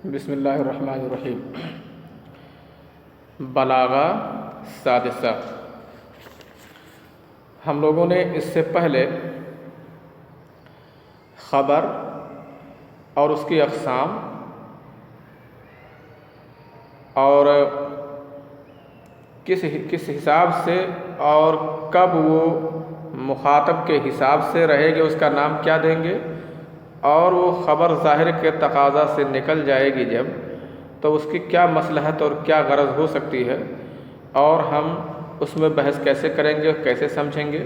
بسم اللہ الرحمن الرحیم۔ بلاغہ سادسہ۔ ہم لوگوں نے اس سے پہلے خبر اور اس کی اقسام اور کس حساب سے اور کب وہ مخاطب کے حساب سے رہے گی، اس کا نام کیا دیں گے، اور وہ خبر ظاہر کے تقاضا سے نکل جائے گی جب، تو اس کی کیا مصلحت اور کیا غرض ہو سکتی ہے، اور ہم اس میں بحث کیسے کریں گے، کیسے سمجھیں گے،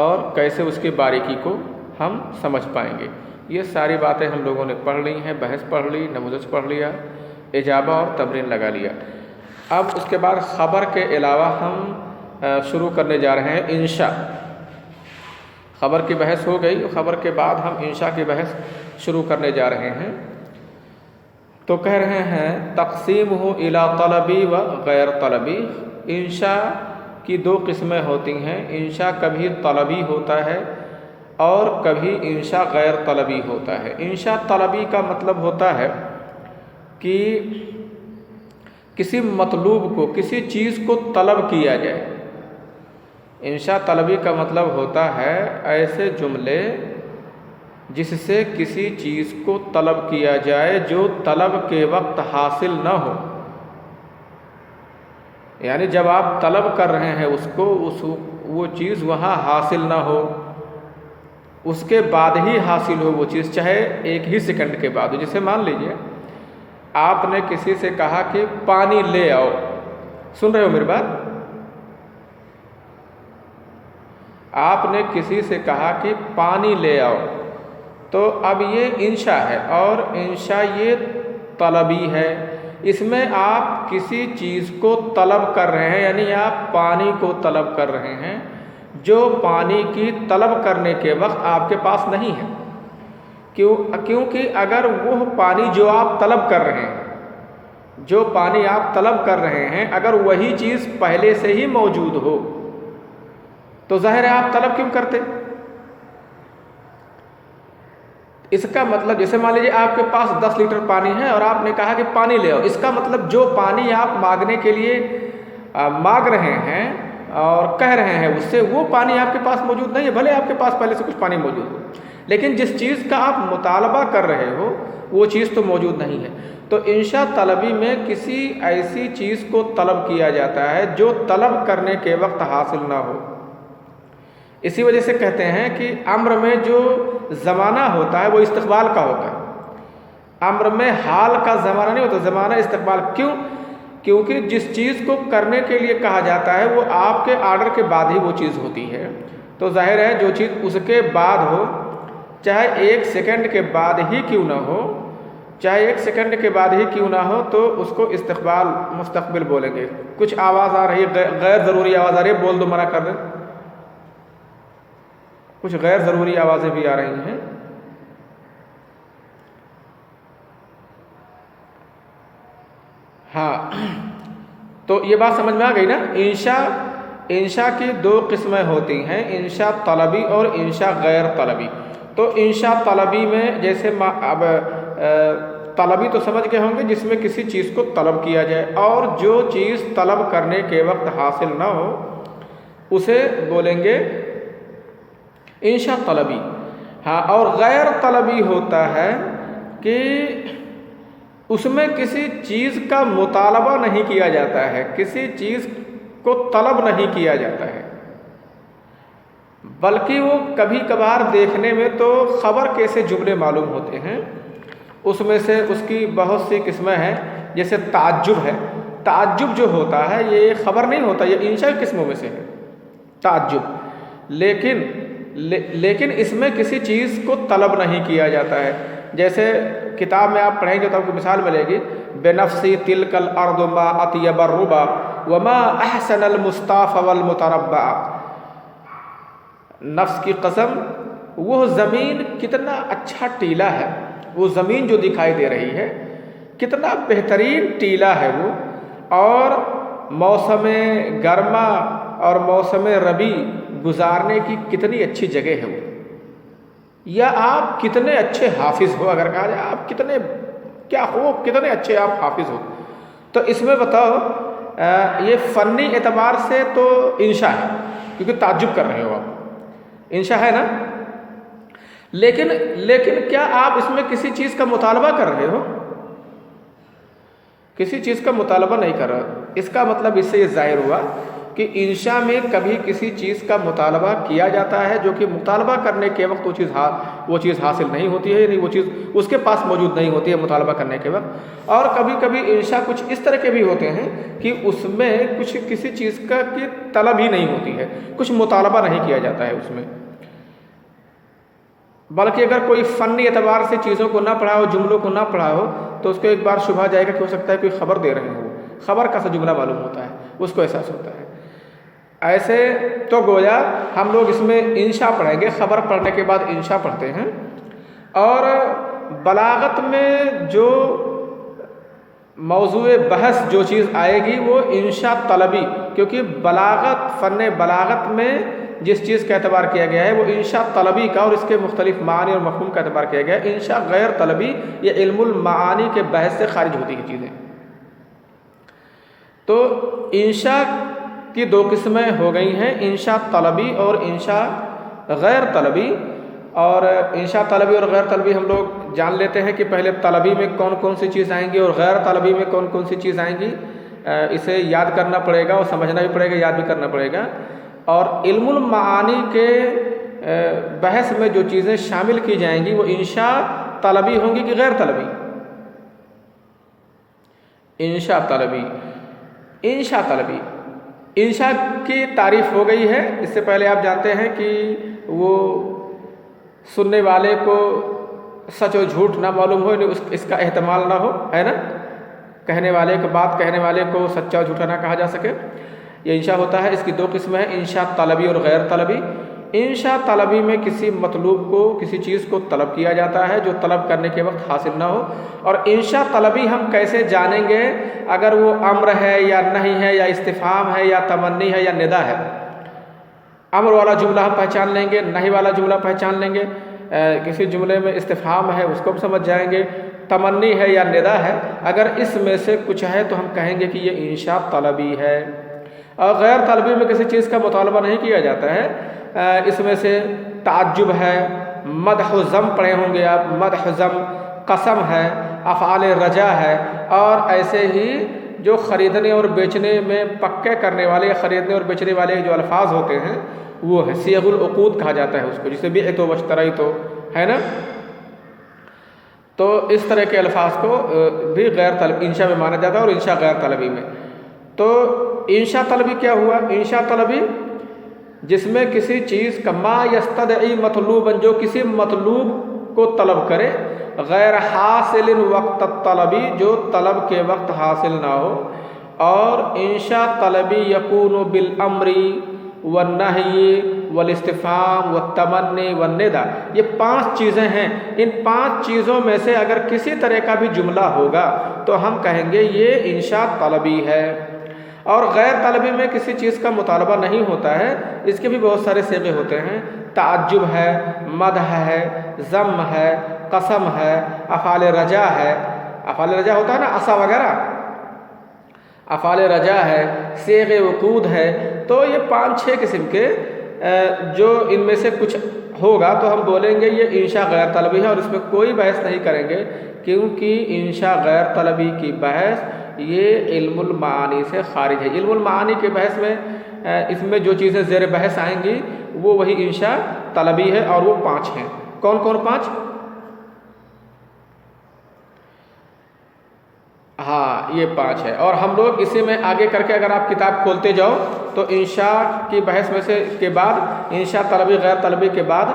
اور کیسے اس کی باریکی کو ہم سمجھ پائیں گے۔ یہ ساری باتیں ہم لوگوں نے پڑھ لی ہیں، بحث پڑھ لی، نموذج پڑھ لیا، اجابہ اور تمرین لگا لیا۔ اب اس کے بعد خبر کے علاوہ ہم شروع کرنے جا رہے ہیں انشاء۔ خبر کی بحث ہو گئی، خبر کے بعد ہم انشاء کی بحث شروع کرنے جا رہے ہیں۔ تو کہہ رہے ہیں تقسیمہ الی طلبی و غیر طلبی۔ انشاء کی دو قسمیں ہوتی ہیں، انشاء کبھی طلبی ہوتا ہے اور کبھی انشاء غیر طلبی ہوتا ہے۔ انشاء طلبی کا مطلب ہوتا ہے کہ کسی مطلوب کو، کسی چیز کو طلب کیا جائے۔ انشاء طلبی کا مطلب ہوتا ہے ایسے جملے جس سے کسی چیز کو طلب کیا جائے جو طلب کے وقت حاصل نہ ہو، یعنی جب آپ طلب کر رہے ہیں اس کو، وہ چیز وہاں حاصل نہ ہو، اس کے بعد ہی حاصل ہو وہ چیز، چاہے ایک ہی سیکنڈ کے بعد ہو۔ جیسے مان لیجئے آپ نے کسی سے کہا کہ پانی لے آؤ، سن رہے ہو میری بات؟ آپ نے کسی سے کہا کہ پانی لے آؤ، تو اب یہ انشاء ہے، اور انشاء یہ طلبی ہے۔ اس میں آپ کسی چیز کو طلب کر رہے ہیں، یعنی آپ پانی کو طلب کر رہے ہیں جو پانی کی طلب کرنے کے وقت آپ کے پاس نہیں ہے۔ کیونکہ اگر وہ پانی جو آپ طلب کر رہے ہیں، جو پانی آپ طلب کر رہے ہیں، اگر وہی چیز پہلے سے ہی موجود ہو تو ظاہر ہے آپ طلب کیوں کرتے؟ اس کا مطلب جیسے مان لیجیے آپ کے پاس 10 لیٹر پانی ہے اور آپ نے کہا کہ پانی لے آؤ، اس کا مطلب جو پانی آپ مانگنے کے لیے مانگ رہے ہیں اور کہہ رہے ہیں اس سے، وہ پانی آپ کے پاس موجود نہیں ہے، بھلے آپ کے پاس پہلے سے کچھ پانی موجود ہو، لیکن جس چیز کا آپ مطالبہ کر رہے ہو وہ چیز تو موجود نہیں ہے۔ تو انشاء طلبی میں کسی ایسی چیز کو طلب کیا جاتا ہے جو طلب کرنے کے وقت حاصل نہ ہو۔ اسی وجہ سے کہتے ہیں کہ امر میں جو زمانہ ہوتا ہے وہ استقبال کا ہوتا ہے، امر میں حال کا زمانہ نہیں ہوتا، زمانہ استقبال۔ کیونکہ جس چیز کو کرنے کے لیے کہا جاتا ہے وہ آپ کے آرڈر کے بعد ہی وہ چیز ہوتی ہے، تو ظاہر ہے جو چیز اس کے بعد ہو، چاہے 1 سیکنڈ کے بعد ہی کیوں نہ ہو، چاہے 1 سیکنڈ کے بعد ہی کیوں نہ ہو، تو اس کو استقبال، مستقبل بولیں گے۔ کچھ آواز آ رہی ہے، غیر ضروری آواز آ رہی ہے، بول دو، منع کر دیں۔ کچھ غیر ضروری آوازیں بھی آ رہی ہیں۔ ہاں، تو یہ بات سمجھ میں آ گئی نا؟ انشاء کی 2 قسمیں ہوتی ہیں، انشاء طلبی اور انشاء غیر طلبی۔ تو انشاء طلبی میں جیسے اب طلبی تو سمجھ گئے ہوں گے جس میں کسی چیز کو طلب کیا جائے، اور جو چیز طلب کرنے کے وقت حاصل نہ ہو اسے بولیں گے انشاء طلبی۔ ہاں، اور غیر طلبی ہوتا ہے کہ اس میں کسی چیز کا مطالبہ نہیں کیا جاتا ہے، کسی چیز کو طلب نہیں کیا جاتا ہے، بلکہ وہ کبھی کبھار دیکھنے میں تو خبر کیسے جملے معلوم ہوتے ہیں۔ اس میں سے اس کی بہت سی قسمیں ہیں، جیسے تعجب ہے۔ تعجب جو ہوتا ہے یہ خبر نہیں ہوتا، یہ انشاء قسموں میں سے ہے تعجب، لیکن اس میں کسی چیز کو طلب نہیں کیا جاتا ہے۔ جیسے کتاب میں آپ پڑھیں گے تو آپ کو مثال ملے گی، بنفسی تلک الارض ما اطیب الربا وما احسن المصطاف والمتربع۔ نفس کی قسم، وہ زمین کتنا اچھا ٹیلا ہے، وہ زمین جو دکھائی دے رہی ہے کتنا بہترین ٹیلا ہے وہ، اور موسم گرما اور موسم ربی گزارنے کی کتنی اچھی جگہ ہے وہ۔ یا آپ کتنے اچھے حافظ ہو، اگر کہا جائے آپ کتنے کیا خوب، کتنے اچھے آپ حافظ ہو. تو اس میں بتاؤ یہ فنی اعتبار سے تو انشاء ہے، کیونکہ تعجب کر رہے ہو آپ، انشاء ہے نا. لیکن کیا آپ اس میں کسی چیز کا مطالبہ کر رہے ہو؟ کسی چیز کا مطالبہ نہیں کر رہا. اس کا مطلب اس سے یہ ظاہر ہوا کہ انشاء میں کبھی کسی چیز کا مطالبہ کیا جاتا ہے جو کہ مطالبہ کرنے کے وقت وہ چیز حاصل نہیں ہوتی ہے، یعنی وہ چیز اس کے پاس موجود نہیں ہوتی ہے مطالبہ کرنے کے وقت. اور کبھی کبھی انشاء کچھ اس طرح کے بھی ہوتے ہیں کہ اس میں کسی چیز کی طلب ہی نہیں ہوتی ہے، کچھ مطالبہ نہیں کیا جاتا ہے اس میں، بلکہ اگر کوئی فنی اعتبار سے چیزوں کو نہ پڑھا ہو، جملوں کو نہ پڑھا ہو، تو اس کو ایک بار شبہ جائے گا کہ ہو سکتا ہے کوئی خبر دے رہے ہو، خبر کا سا جملہ معلوم ہوتا ہے، اس کو احساس ہوتا ہے. ایسے تو گویا ہم لوگ اس میں انشاء پڑھیں گے، خبر پڑھنے کے بعد انشاء پڑھتے ہیں. اور بلاغت میں جو موضوع بحث جو چیز آئے گی وہ انشاء طلبی، کیونکہ فن بلاغت میں جس چیز کا اعتبار کیا گیا ہے وہ انشاء طلبی کا، اور اس کے مختلف معانی اور مفہوم کا اعتبار کیا گیا ہے. انشاء غیر طلبی یہ علم المعانی کے بحث سے خارج ہوتی ہیں چیزیں. تو انشاء کی دو قسمیں ہو گئی ہیں، انشاء طلبی اور انشاء غیر طلبی. اور انشاء طلبی اور غیر طلبی ہم لوگ جان لیتے ہیں کہ پہلے طلبی میں کون کون سی چیز آئیں گی اور غیر طلبی میں کون کون سی چیز آئیں گی. اسے یاد کرنا پڑے گا اور سمجھنا بھی پڑے گا، یاد بھی کرنا پڑے گا. اور علم المعانی کے بحث میں جو چیزیں شامل کی جائیں گی وہ انشاء طلبی ہوں گی کہ غیر طلبی؟ انشاء طلبی. انشاء طلبی، انشاء کی تعریف ہو گئی ہے. اس سے پہلے آپ جانتے ہیں کہ وہ سننے والے کو سچ و جھوٹ نہ معلوم ہو، اس کا احتمال نہ ہو، ہے نا، بات کہنے والے کو سچا اور جھوٹا نہ کہا جا سکے، یہ انشاء ہوتا ہے. اس کی دو قسمیں ہیں، انشاء طلبی اور غیر طلبی. انشاء طلبی میں کسی مطلوب کو، کسی چیز کو طلب کیا جاتا ہے جو طلب کرنے کے وقت حاصل نہ ہو. اور انشاء طلبی ہم کیسے جانیں گے؟ اگر وہ امر ہے یا نہیں ہے یا استفہام ہے یا تمنی ہے یا ندا ہے. امر والا جملہ ہم پہچان لیں گے، نہی والا جملہ پہچان لیں گے. کسی جملے میں استفہام ہے اس کو ہم سمجھ جائیں گے، تمنی ہے یا ندا ہے. اگر اس میں سے کچھ ہے تو ہم کہیں گے کہ یہ انشاء طلبی ہے. اور غیر طلبی میں کسی چیز کا مطالبہ نہیں کیا جاتا ہے. اس میں سے تعجب ہے، مدح و ذم پڑھے ہوں گے آپ، مدح ذم، قسم ہے، افعال رجا ہے. اور ایسے ہی جو خریدنے اور بیچنے میں پکے کرنے والے، خریدنے اور بیچنے والے جو الفاظ ہوتے ہیں وہ ہے صیغ العقود کہا جاتا ہے اس کو، جسے بعت و اشتریت ہے نا. تو اس طرح کے الفاظ کو بھی غیر طلب انشاء میں مانا جاتا ہے اور انشاء غیر طلبی میں. تو انشاء طلبی کیا ہوا؟ انشاء طلبی جس میں کسی چیز کا ما یستدعی مطلوبا، جو کسی مطلوب کو طلب کرے، غیر حاصل وقت طلبی، جو طلب کے وقت حاصل نہ ہو. اور انشاء طلبی یکون بالامر والنہی والاستفہام والتمنی والندہ. یہ 5 چیزیں ہیں. ان 5 چیزوں میں سے اگر کسی طرح کا بھی جملہ ہوگا تو ہم کہیں گے یہ انشاء طلبی ہے. اور غیر طلبی میں کسی چیز کا مطالبہ نہیں ہوتا ہے. اس کے بھی بہت سارے صیغے ہوتے ہیں، تعجب ہے، مدح ہے، ذم ہے، قسم ہے، افعال رجا ہے. افعال رجا ہوتا ہے نا، عصا وغیرہ، افعال رجا ہے، صیغ وقود ہے. تو یہ 5-6 قسم کے جو ان میں سے کچھ ہوگا تو ہم بولیں گے یہ انشاء غیر طلبی ہے. اور اس میں کوئی بحث نہیں کریں گے، کیونکہ انشاء غیر طلبی کی بحث یہ علم المعانی سے خارج ہے. علم المعانی کے بحث میں اس میں جو چیزیں زیر بحث آئیں گی وہ وہی انشاء طلبی ہے. اور وہ 5 ہیں. کون کون 5؟ ہاں یہ 5 ہے. اور ہم لوگ اسی میں آگے کر کے اگر آپ کتاب کھولتے جاؤ تو انشاء کی بحث میں سے کے بعد، انشاء طلبی غیر طلبی کے بعد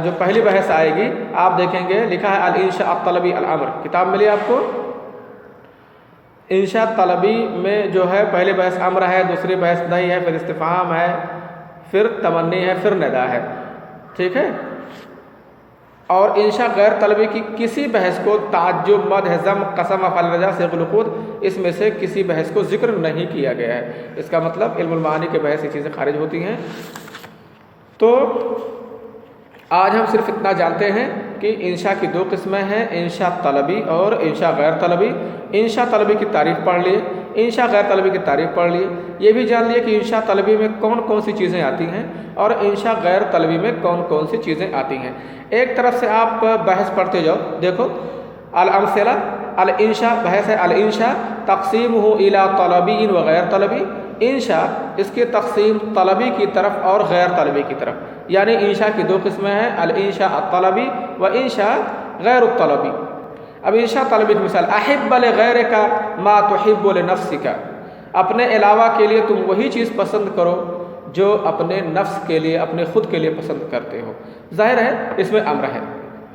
جو پہلی بحث آئے گی آپ دیکھیں گے لکھا ہے الانشاء الطلبی الامر. کتاب ملی آپ کو؟ انشاء طلبی میں جو ہے پہلی بحث امر ہے، دوسری بحث نہیں ہے، پھر استفہام ہے، پھر تمنی ہے، پھر ندا ہے. ٹھیک ہے. اور انشاء غیر طلبی کی کسی بحث کو تعجب، مدح، ذم، قسم، افعال رجا، صیغ العقود، اس میں سے کسی بحث کو ذکر نہیں کیا گیا ہے. اس کا مطلب علم المعانی کے بحث یہ چیزیں خارج ہوتی ہیں. تو آج ہم صرف اتنا جانتے ہیں کہ کہ انشاء کی دو قسمیں ہیں، انشاء طلبی اور انشاء غیر طلبی۔ انشاء طلبی کی تعریف پڑھ لیے، انشاء غیر طلبی کی تعریف پڑھ لیے، یہ بھی جان لیے کہ انشاء طلبی میں کون کون سی چیزیں آتی ہیں اور انشاء غیر طلبی میں کون کون سی چیزیں آتی ہیں۔ ایک طرف سے آپ بحث پڑھتے جاؤ، دیکھو الامثلہ، الانشاء بحث ہے، الانشاء تقسیمہ الی طلبی و غیر طلبی، انشاء اس کی تقسیم طلبی کی طرف اور غیر طلبی کی طرف، یعنی انشاء کی دو قسمیں ہیں، الانشاء الطلبی و انشاء غیر الطلبی۔ اب انشاء طلبی کی مثال، احب لغیرک ما تحب لنفسک، اپنے علاوہ کے لیے تم وہی چیز پسند کرو جو اپنے نفس کے لیے، اپنے خود کے لیے پسند کرتے ہو۔ ظاہر ہے اس میں امر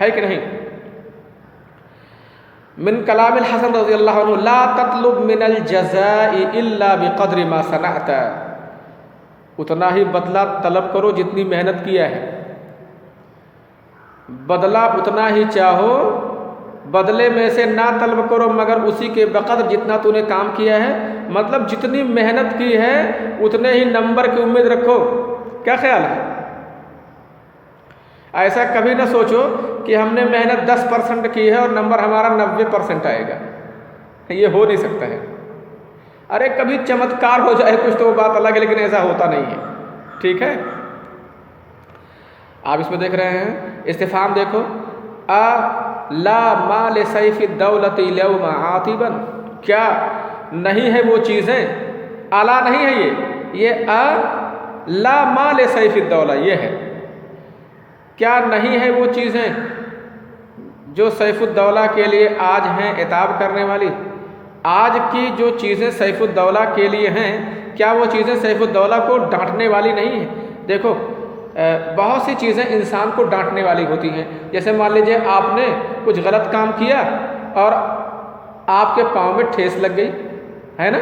ہے کہ نہیں؟ من کلام الحسن رضی اللہ عنہ، لا تطلب من الجزاء الا بقدر ما صنعت، اتنا ہی بدلہ طلب کرو جتنی محنت کیا ہے، بدلہ اتنا ہی چاہو، بدلے میں سے نہ طلب کرو مگر اسی کے بقدر جتنا تو نے کام کیا ہے، مطلب جتنی محنت کی ہے اتنے ہی نمبر کی امید رکھو۔ کیا خیال ہے؟ ایسا کبھی نہ سوچو کہ ہم نے محنت 10% کی ہے اور نمبر ہمارا 90% آئے گا، یہ ہو نہیں سکتا ہے۔ ارے کبھی چمتکار ہو جائے کچھ تو وہ بات الگ ہے، لیکن ایسا ہوتا نہیں ہے، ٹھیک ہے؟ آپ اس میں دیکھ رہے ہیں استفہام، دیکھو لا مال سیف الدولت اليوم عاطبا، کیا نہیں ہے وہ چیزیں، الا نہیں ہے یہ لا مال سیف الدولہ، یہ ہے کیا نہیں ہے وہ چیزیں جو سیف الدولہ کے لیے آج ہیں عتاب کرنے والی، آج کی جو چیزیں سیف الدولہ کے لیے ہیں کیا وہ چیزیں سیف الدولہ کو ڈانٹنے والی نہیں ہیں؟ دیکھو بہت سی چیزیں انسان کو ڈانٹنے والی ہوتی ہیں، جیسے مان لیجیے آپ نے کچھ غلط کام کیا اور آپ کے پاؤں میں ٹھیس لگ گئی ہے نا،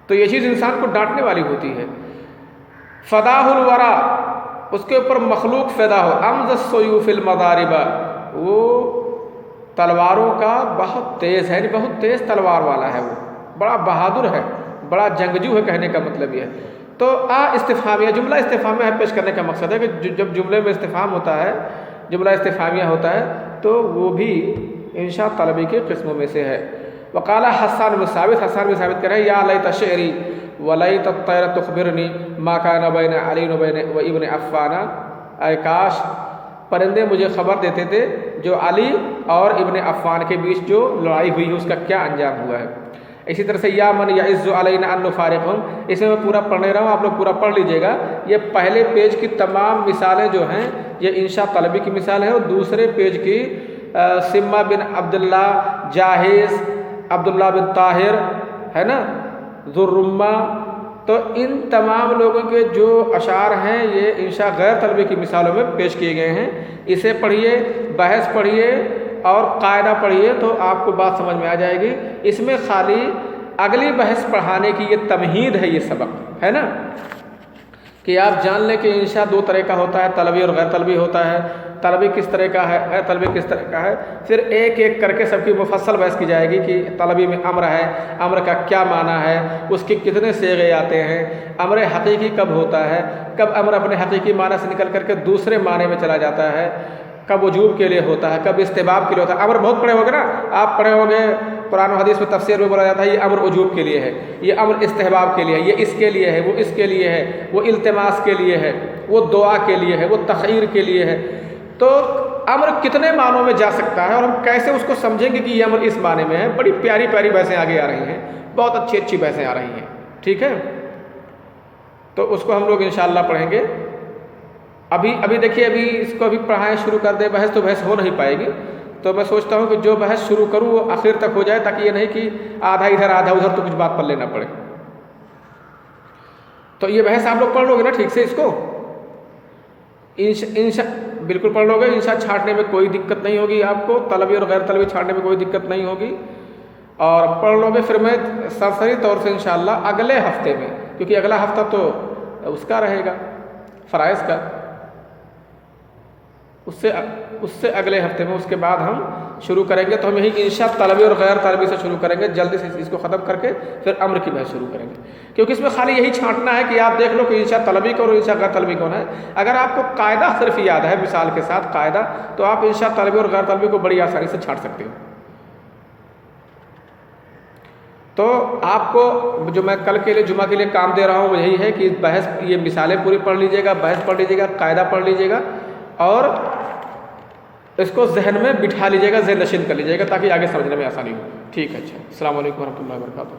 تو یہ چیز انسان کو ڈانٹنے والی ہوتی ہے۔ فداہ الورا، اس کے اوپر مخلوق فدا ہو، امز السیوف المضارب، وہ تلواروں کا بہت تیز ہے، بہت تیز تلوار والا ہے، وہ بڑا بہادر ہے، بڑا جنگجو ہے، کہنے کا مطلب یہ ہے۔ تو استفہامیہ، جملہ استفہامیہ پیش کرنے کا مقصد ہے کہ جب جملے میں استفہام ہوتا ہے، جملہ استفہامیہ ہوتا ہے تو وہ بھی انشاء طلبی کے قسموں میں سے ہے۔ وقال حسان بن ثابت، حسان بن ثابت کہہ رہے ہیں یا لیت شعری ولیت الطیر تخبرنی ما کان بین علی و ابن عفان، اے کاش پرندے مجھے خبر دیتے تھے جو علی اور ابن عفان کے بیچ جو لڑائی ہوئی ہے اس کا کیا انجام ہوا ہے۔ اسی طرح سے یا من یعز علینا ان نفارقہم، اس میں پورا پڑھنے رہا ہوں، آپ لوگ پورا پڑھ لیجئے گا۔ یہ پہلے پیج کی تمام مثالیں جو ہیں یہ انشاء طلبی کی مثال ہے، اور دوسرے پیج کی سمہ بن عبداللہ، جاہز، عبداللہ بن طاہر ہے نا، ذرمہ، تو ان تمام لوگوں کے جو اشعار ہیں یہ انشاء غیر طلبی کی مثالوں میں پیش کیے گئے ہیں۔ اسے پڑھیے، بحث پڑھیے اور قاعدہ پڑھیے تو آپ کو بات سمجھ میں آ جائے گی۔ اس میں خالی اگلی بحث پڑھانے کی یہ تمہید ہے، یہ سبق ہے نا، کہ آپ جان لیں کہ انشاء دو طرح کا ہوتا ہے، طلبی اور غیر طلبی ہوتا ہے، طلبی کس طرح کا ہے، غیر طلبی کس طرح کا ہے، پھر ایک ایک کر کے سب کی مفصل بحث کی جائے گی کہ طلبی میں امر ہے، امر کا کیا معنی ہے، اس کے کتنے صیغے آتے ہیں، امر حقیقی کب ہوتا ہے، کب امر اپنے حقیقی معنی سے نکل کر کے دوسرے معنی میں چلا جاتا ہے، کب وجوب کے لیے ہوتا ہے، کب استحباب کے لیے ہوتا ہے۔ امر بہت پڑھے ہوگے نا آپ، پڑھے ہوگے قرآن و حدیث میں تفسیر میں بولا جاتا ہے یہ امر وجوب کے لیے ہے، یہ امر استحباب کے لیے ہے، یہ اس کے لیے ہے، وہ اس کے لیے ہے، وہ التماس کے لیے ہے، وہ دعا کے لیے ہے، وہ تخیر کے لیے ہے۔ تو امر کتنے معنوں میں جا سکتا ہے اور ہم کیسے اس کو سمجھیں گے کہ یہ امر اس معنی میں ہے؟ بڑی پیاری پیاری بحثیں آگے آ رہی ہیں، بہت اچھی اچھی بحثیں آ رہی ہیں، ٹھیک ہے؟ تو اس کو ہم لوگ انشاءاللہ پڑھیں گے۔ ابھی دیکھیے، ابھی اس کو ابھی پڑھائیں شروع کر دیں بحث تو بحث ہو نہیں پائے گی، تو میں سوچتا ہوں کہ جو بحث شروع کروں وہ آخر تک ہو جائے، تاکہ یہ نہیں کہ آدھا ادھر آدھا ادھر تو کچھ بات پر لینا پڑے۔ تو یہ بحث آپ لوگ پڑھ لو گے نا ٹھیک سے، اس کو انشاء بالکل پڑھ لو گے، انشاء چھانٹنے میں کوئی دقت نہیں ہوگی آپ کو، طلبی اور غیر طلبی چھانٹنے میں کوئی دقت نہیں ہوگی، اور پڑھ لو گے۔ پھر میں سرسری طور سے انشاءاللہ اگلے ہفتے میں، کیونکہ اگلا ہفتہ تو اس کا رہے گا فرائض کا، اس سے اگلے ہفتے میں اس کے بعد ہم شروع کریں گے. تو ہم یہی انشاء طلبی اور غیر طلبی سے شروع کریں گے, جلدی سے اس کو ختم کر کے پھر امر کی بحث شروع کریں گے, کیونکہ اس میں خالی یہی چھانٹنا ہے کہ آپ دیکھ لو کہ انشاء طلبی کون اور انشاء غیر طلبی کون ہے. اگر آپ کو قاعدہ صرف یاد ہے مثال کے ساتھ قاعدہ, تو آپ انشاء طلبی اور غیر طلبی کو بڑی آسانی سے چھانٹ سکتے ہو. تو آپ کو جو میں کل کے لیے جمعہ کے لیے کام دے رہا ہوں وہ یہی ہے کہ بحث یہ مثالیں پوری پڑھ لیجیے گا, بحث پڑھ لیجیے گا, قاعدہ پڑھ لیجیے گا اور اس کو ذہن میں بٹھا لیجیے گا, ذہن نشین کر لیجیے گا تاکہ آگے سمجھنے میں آسانی ہو. ٹھیک ہے, اچھا, السلام علیکم ورحمۃ اللہ وبرکاتہ.